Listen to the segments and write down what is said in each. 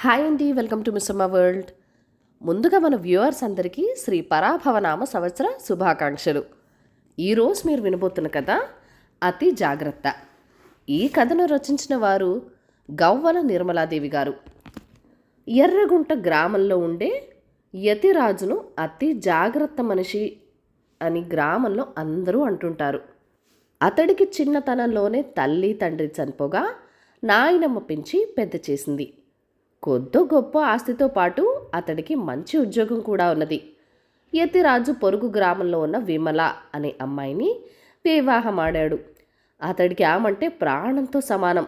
Hi అండి, welcome to Missamma world. ముందుగా మన వ్యూవర్స్ అందరికీ శ్రీ పరాభవనామ సంవత్సర శుభాకాంక్షలు. ఈరోజు మీరు వినబోతున్న కథ అతి జాగ్రత్త. ఈ కథను రచించిన వారు గవ్వల నిర్మలాదేవి గారు. ఎర్రగుంట గ్రామంలో ఉండే యతిరాజును అతి జాగ్రత్త మనిషి అని గ్రామంలో అందరూ అంటుంటారు. అతడికి చిన్నతనంలోనే తల్లి తండ్రి చనిపోగా నాయనమ్మ పెంచి పెద్ద చేసింది. కొద్దో గొప్ప ఆస్తితో పాటు అతడికి మంచి ఉద్యోగం కూడా ఉన్నది. యతిరాజు పొరుగు గ్రామంలో ఉన్న విమల అనే అమ్మాయిని వివాహమాడాడు. అతడికి ఆమంటే ప్రాణంతో సమానం.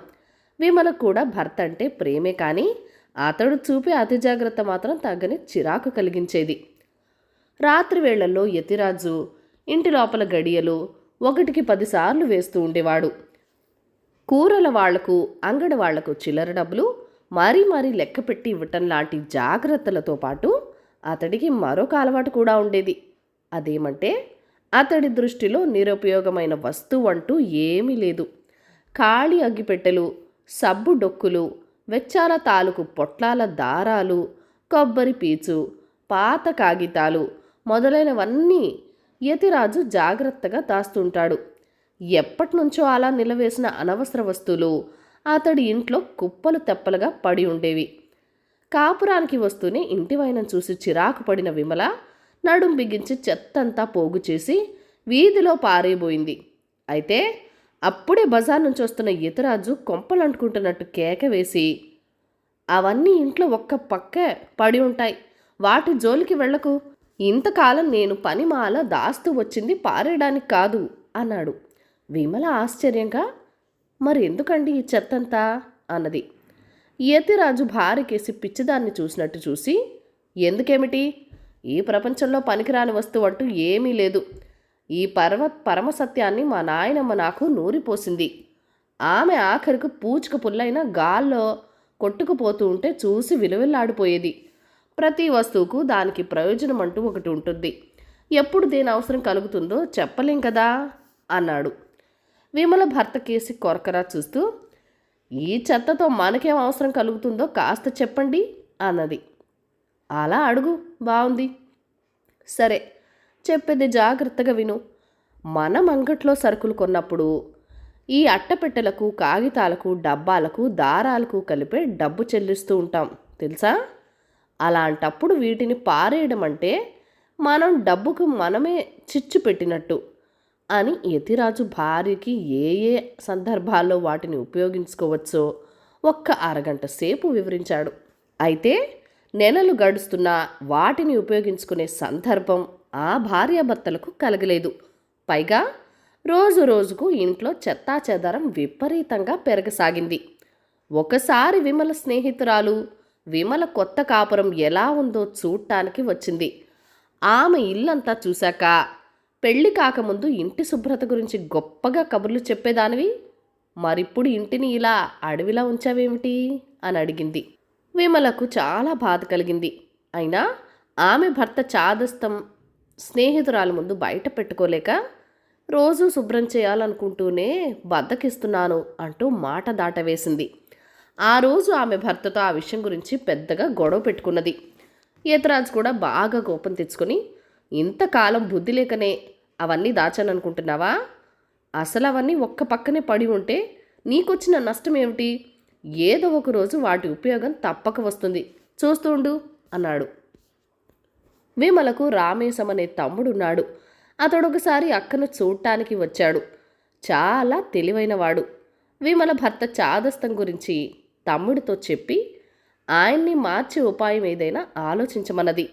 విమల కూడా భర్త అంటే ప్రేమే, కానీ అతడు చూపే అతి జాగ్రత్త మాత్రం తగ్గని చిరాకు కలిగించేది. రాత్రి వేళల్లో యతిరాజు ఇంటి లోపల గడియలు 1కి 10 సార్లు వేస్తూ ఉండేవాడు. కూరల వాళ్లకు, అంగడి వాళ్లకు చిల్లర డబ్బులు మరీ లెక్క పెట్టి ఇవ్వటం లాంటి జాగ్రత్తలతో పాటు అతడికి మరొక అలవాటు కూడా ఉండేది. అదేమంటే అతడి దృష్టిలో నిరుపయోగమైన వస్తువు అంటూ ఏమీ లేదు. ఖాళీ అగ్గిపెట్టెలు, సబ్బు డొక్కులు, వెచ్చాల తాలూకు పొట్లాల దారాలు, కొబ్బరి పీచు, పాత కాగితాలు మొదలైనవన్నీ యతిరాజు జాగ్రత్తగా దాస్తుంటాడు. ఎప్పటినుంచో అలా నిలవేసిన అనవసర వస్తువులు అతడి ఇంట్లో కుప్పలు తెప్పలుగా పడి ఉండేవి. కాపురానికి వస్తూనే ఇంటి వైనం చూసి చిరాకు పడిన విమల నడుం బిగించి చెత్తంతా పోగు చేసి వీధిలో పారేయబోయింది. అయితే అప్పుడే బజార్ నుంచి వస్తున్న యతిరాజు కొంపలంటుకుంటున్నట్టు కేక వేసి, అవన్నీ ఇంట్లో ఒక్క పక్కే పడి ఉంటాయి, వాటి జోలికి వెళ్లకు. ఇంతకాలం నేను పనిమాల దాస్తూ వచ్చింది పారేయడానికి కాదు అన్నాడు. విమల ఆశ్చర్యంగా, మరి ఎందుకండి ఈ చెత్తంతా అన్నది. యతిరాజు భార్యకేసి పిచ్చిదాన్ని చూసినట్టు చూసి, ఎందుకేమిటి, ఈ ప్రపంచంలో పనికిరాని వస్తువు అంటూ ఏమీ లేదు. ఈ పరమసత్యాన్ని మా నాయనమ్మ నాకు నూరిపోసింది. ఆమె ఆఖరికి పూచుక పుల్లైన గాల్లో కొట్టుకుపోతూ ఉంటే చూసి విలువెల్లాడిపోయేది. ప్రతి వస్తువుకు దానికి ప్రయోజనం అంటూ ఒకటి ఉంటుంది. ఎప్పుడు దేని అవసరం కలుగుతుందో చెప్పలేం కదా అన్నాడు. విమల భర్త కేసి కొరకరా చూస్తూ, ఈ చెత్తతో మనకేం అవసరం కలుగుతుందో కాస్త చెప్పండి అన్నది. అలా అడుగు, బాగుంది. సరే, చెప్పేది జాగ్రత్తగా విను. మనం అంగట్లో సరుకులు కొన్నప్పుడు ఈ అట్టపెట్టెలకు, కాగితాలకు, డబ్బాలకు, దారాలకు కలిపే డబ్బు చెల్లిస్తూ ఉంటాం, తెలుసా? అలాంటప్పుడు వీటిని పారేయడం అంటే మనం డబ్బుకు మనమే చిచ్చు పెట్టినట్టు అని యతిరాజు భార్యకి ఏ సందర్భాల్లో వాటిని ఉపయోగించుకోవచ్చో ఒక్క అరగంట సేపు వివరించాడు. అయితే నెలలు గడుస్తున్నా వాటిని ఉపయోగించుకునే సందర్భం ఆ భార్యాభర్తలకు కలగలేదు. పైగా రోజు రోజుకు ఇంట్లో చెత్తాచెదారం విపరీతంగా పెరగసాగింది. ఒకసారి విమల స్నేహితురాలు విమల కొత్త కాపురం ఎలా ఉందో చూడటానికి వచ్చింది. ఆమె ఇల్లంతా చూశాక, పెళ్లి కాకముందు ఇంటి శుభ్రత గురించి గొప్పగా కబుర్లు చెప్పేదానివి, మరిప్పుడు ఇంటిని ఇలా అడవిలా ఉంచావేమిటి అని అడిగింది. విమలకు చాలా బాధ కలిగింది. అయినా ఆమె భర్త చాదస్తం స్నేహితురాల ముందు బయట పెట్టుకోలేక, రోజూ శుభ్రం చేయాలనుకుంటూనే బద్దకిస్తున్నాను అంటూ మాట దాటవేసింది. ఆ రోజు ఆమె భర్తతో ఆ విషయం గురించి పెద్దగా గొడవ పెట్టుకున్నది. యతిరాజు కూడా బాగా కోపం తెచ్చుకొని, ఇంతకాలం బుద్ధి లేకనే అవన్నీ దాచాననుకుంటున్నావా? అసలు అవన్నీ ఒక్క పక్కనే పడి ఉంటే నీకొచ్చిన నష్టం ఏమిటి? ఏదో ఒక రోజు వాటి ఉపయోగం తప్పక వస్తుంది, చూస్తూ ఉండు అన్నాడు. విమలకు రామేశం అనే తమ్ముడున్నాడు. అతడు ఒకసారి అక్కను చూడటానికి వచ్చాడు. చాలా తెలివైనవాడు. విమల భర్త చాదస్తం గురించి తమ్ముడితో చెప్పి ఆయన్ని మార్చే ఉపాయం ఏదైనా ఆలోచించమన్నది.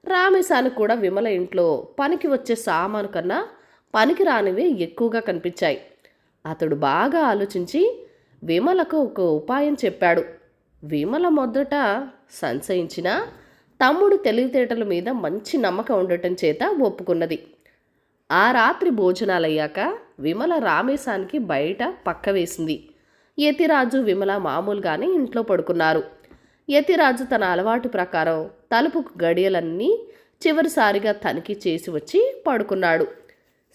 రామేశానికి కూడా విమల ఇంట్లో పనికి వచ్చే సామాను కన్నా పనికి రానివే ఎక్కువగా కనిపించాయి. అతడు బాగా ఆలోచించి విమలకు ఒక ఉపాయం చెప్పాడు. విమల మొదట సంశయించిన తమ్ముడు తెలివితేటల మీద మంచి నమ్మకం ఉండటం చేత ఒప్పుకున్నది. ఆ రాత్రి భోజనాలయ్యాక విమల రామేశానికి బయట పక్క వేసింది. యతిరాజు విమల మామూలుగానే ఇంట్లో పడుకున్నారు. యతిరాజు తన అలవాటు ప్రకారం తలుపుకు గడియలన్నీ చివరిసారిగా తనిఖీ చేసి వచ్చి పడుకున్నాడు.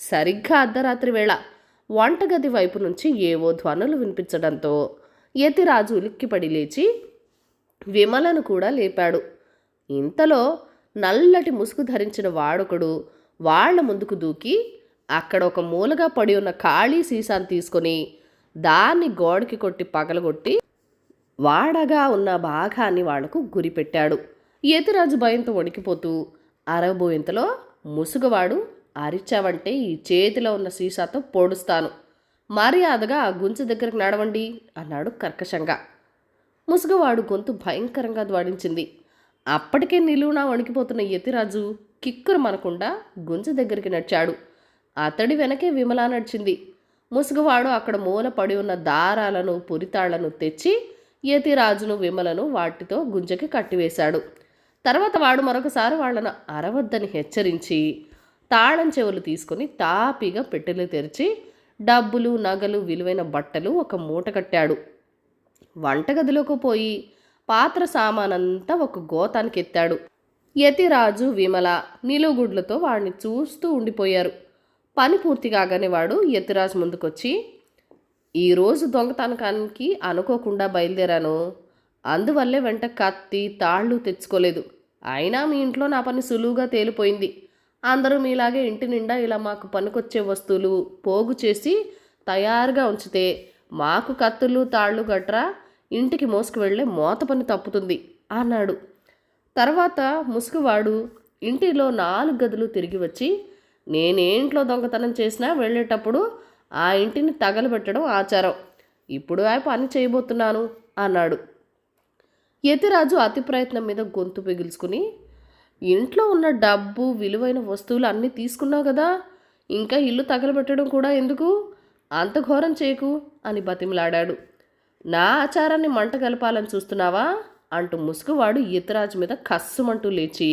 సరిగ్గా అర్ధరాత్రి వేళ వంటగది వైపు నుంచి ఏవో ధ్వనులు వినిపించడంతో యతిరాజు ఉలిక్కిపడి లేచి విమలను కూడా లేపాడు. ఇంతలో నల్లటి ముసుగు ధరించిన వాడొకడు వాళ్ళ ముందుకు దూకి అక్కడ ఒక మూలగా పడి ఉన్న ఖాళీ సీసాను తీసుకొని దాన్ని గోడకి కొట్టి పగలగొట్టి వాడగా ఉన్న భాగాన్ని వాళ్లకు గురిపెట్టాడు. యతిరాజు భయంతో వణికిపోతూ అరవబోయేంతలో ముసుగువాడు, అరిచావంటే ఈ చేతిలో ఉన్న సీసాతో పొడుస్తాను, మర్యాదగా ఆ గుంజ దగ్గరకు నడవండి అన్నాడు కర్కశంగా. ముసుగువాడు గొంతు భయంకరంగా ద్వాడించింది. అప్పటికే నిలువునా వణికిపోతున్న యతిరాజు కిక్కురు మనకుండా గుంజ దగ్గరికి నడిచాడు. అతడి వెనకే విమల నడిచింది. ముసుగువాడు అక్కడ మూల పడి ఉన్న దారాలను పురితాళ్లను తెచ్చి యతిరాజును విమలను వాటితో గుంజకి కట్టివేశాడు. తర్వాత వాడు మరొకసారి వాళ్లను అరవద్దని హెచ్చరించి తాళం చెవులు తీసుకుని తాపీగా పెట్టెలు తెరిచి డబ్బులు, నగలు, విలువైన బట్టలు ఒక మూట కట్టాడు. వంటగదిలోకి పోయి పాత్ర సామానంతా ఒక గోతానికి ఎత్తాడు. యతిరాజు, విమల నిలువుగుడ్లతో వాడిని చూస్తూ ఉండిపోయారు. పని పూర్తి కాగానే వాడు యతిరాజు ముందుకొచ్చి, ఈరోజు దొంగతనకానికి అనుకోకుండా బయలుదేరాను, అందువల్లే వెంట కత్తి, తాళ్ళు తెచ్చుకోలేదు. అయినా మీ ఇంట్లో నా పని సులువుగా తేలిపోయింది. అందరూ మీలాగే ఇంటి నిండా ఇలా మాకు పనికొచ్చే వస్తువులు పోగు చేసి తయారుగా ఉంచితే మాకు కత్తులు, తాళ్ళు గట్రా ఇంటికి మోసుకు వెళ్ళే మోత పని తప్పుతుంది అన్నాడు. తర్వాత ముసుగువాడు ఇంటిలో 4 గదులు తిరిగి వచ్చి, నేనేంట్లో దొంగతనం చేసినా వెళ్ళేటప్పుడు ఆ ఇంటిని తగలబెట్టడం ఆచారం. ఇప్పుడు ఆ పని చేయబోతున్నాను అన్నాడు. యతిరాజు అతి ప్రయత్నం మీద గొంతు పిగుల్చుకుని, ఇంట్లో ఉన్న డబ్బు, విలువైన వస్తువులు అన్నీ తీసుకున్నావు కదా, ఇంకా ఇల్లు తగలబెట్టడం కూడా ఎందుకు? అంత ఘోరం చేయకు అని బతిమలాడాడు. నా ఆచారాన్ని మంట కలపాలని చూస్తున్నావా అంటూ ముసుగువాడు యతిరాజు మీద కస్సుమంటూ లేచి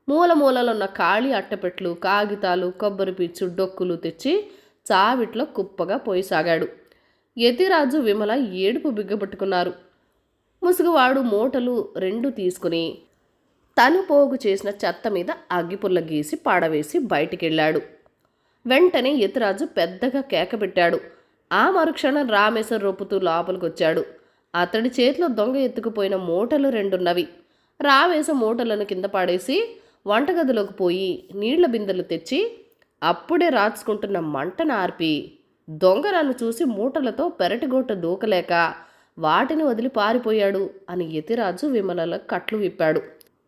మూలమూలలో ఉన్న ఖాళీ అట్టపెట్లు, కాగితాలు, కొబ్బరి పీచు, డొక్కులు తెచ్చి చావిట్లో కుప్పగా పోయిసాగాడు. యతిరాజు, విమల ఏడుపు బిగ్గబట్టుకున్నారు. ముసుగువాడు మూటలు 2 తీసుకుని తను పోగు చేసిన చెత్త మీద అగ్గిపుల్ల గీసి పాడవేసి బయటికెళ్ళాడు. వెంటనే యతిరాజు పెద్దగా కేకబెట్టాడు. ఆ మరుక్షణం రామేశ్వర రొప్పుతూ లోపలికొచ్చాడు. అతడి చేతిలో దొంగ ఎత్తుకుపోయిన మూటలు 2 ఉన్నవి. రావేశ మూటలను కింద పాడేసి వంటగదిలోకి పోయి నీళ్ల బిందెలు తెచ్చి అప్పుడే రాచుకుంటున్న మంటను ఆర్పి దొంగ నన్ను చూసి మూటలతో పెరటిగోట దూకలేక వాటిని వదిలి పారిపోయాడు అని యతిరాజు విమలల కట్లు విప్పాడు.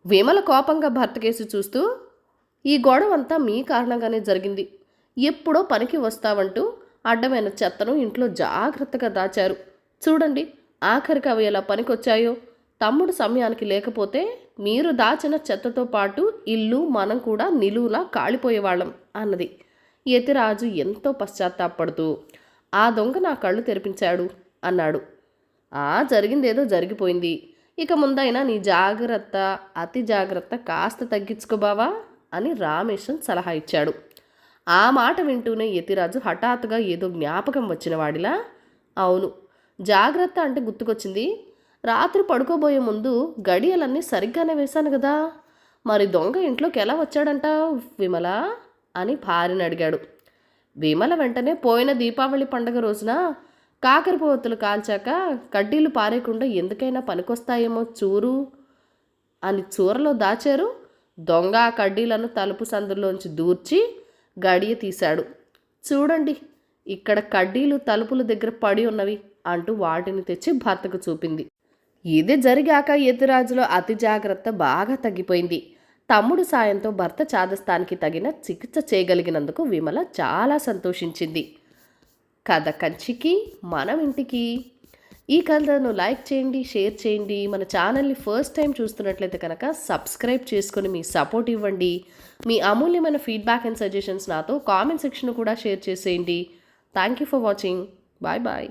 విమల కోపంగా భర్తకేసి చూస్తూ, ఈ గొడవంతా మీ కారణంగానే జరిగింది. ఎప్పుడో పనికి వస్తావంటూ అడ్డమైన చెత్తను ఇంట్లో జాగ్రత్తగా దాచారు. చూడండి, ఆఖరికి అవి ఎలా పనికొచ్చాయో. తమ్ముడు సమయానికి లేకపోతే మీరు దాచిన చెత్తతో పాటు ఇల్లు, మనం కూడా నిలువులా కాలిపోయేవాళ్ళం అన్నది. యతిరాజు ఎంతో పశ్చాత్తాపడుతూ, ఆ దొంగ నా కళ్ళు తెరిపించాడు అన్నాడు. జరిగిందేదో జరిగిపోయింది. ఇక ముందైనా నీ జాగ్రత్త, అతి జాగ్రత్త కాస్త తగ్గించుకోబావా అని రామేశం సలహా ఇచ్చాడు. ఆ మాట వింటూనే యతిరాజు హఠాత్తుగా ఏదో జ్ఞాపకం వచ్చిన వాడిలా, అవును, జాగ్రత్త అంటే గుర్తుకొచ్చింది. రాత్రి పడుకోబోయే ముందు గడియలన్నీ సరిగ్గానే వేశాను కదా, మరి దొంగ ఇంట్లోకి ఎలా వచ్చాడంటావు విమల అని భార్యని అడిగాడు. విమల వెంటనే పోయిన దీపావళి పండగ రోజున కాకరపోవత్తులు కాల్చాక కడ్డీలు పారేయకుండా ఎందుకైనా పనికొస్తాయేమో చూరు అని చూరలో దాచారు. దొంగ ఆ కడ్డీలను తలుపు సందులోంచి దూర్చి గడియ తీశాడు. చూడండి, ఇక్కడ కడ్డీలు తలుపుల దగ్గర పడి ఉన్నవి అంటూ వాటిని తెచ్చి భర్తకు చూపింది. ఇది జరిగాక యతిరాజులో అతి జాగ్రత్త బాగా తగ్గిపోయింది. తమ్ముడు సాయంతో భర్త చాదస్తానికి తగిన చికిత్స చేయగలిగినందుకు విమల చాలా సంతోషించింది. కథ కంచికి మనం ఇంటికి. ఈ కథను లైక్ చేయండి, షేర్ చేయండి. మన ఛానల్ని ఫస్ట్ టైం చూస్తున్నట్లయితే కనుక సబ్స్క్రైబ్ చేసుకొని మీ సపోర్ట్ ఇవ్వండి. మీ అమూల్యమైన ఫీడ్బ్యాక్ అండ్ సజెషన్స్ నాతో కామెంట్ సెక్షన్ కూడా షేర్ చేసేయండి. Thank you for watching. Bye bye.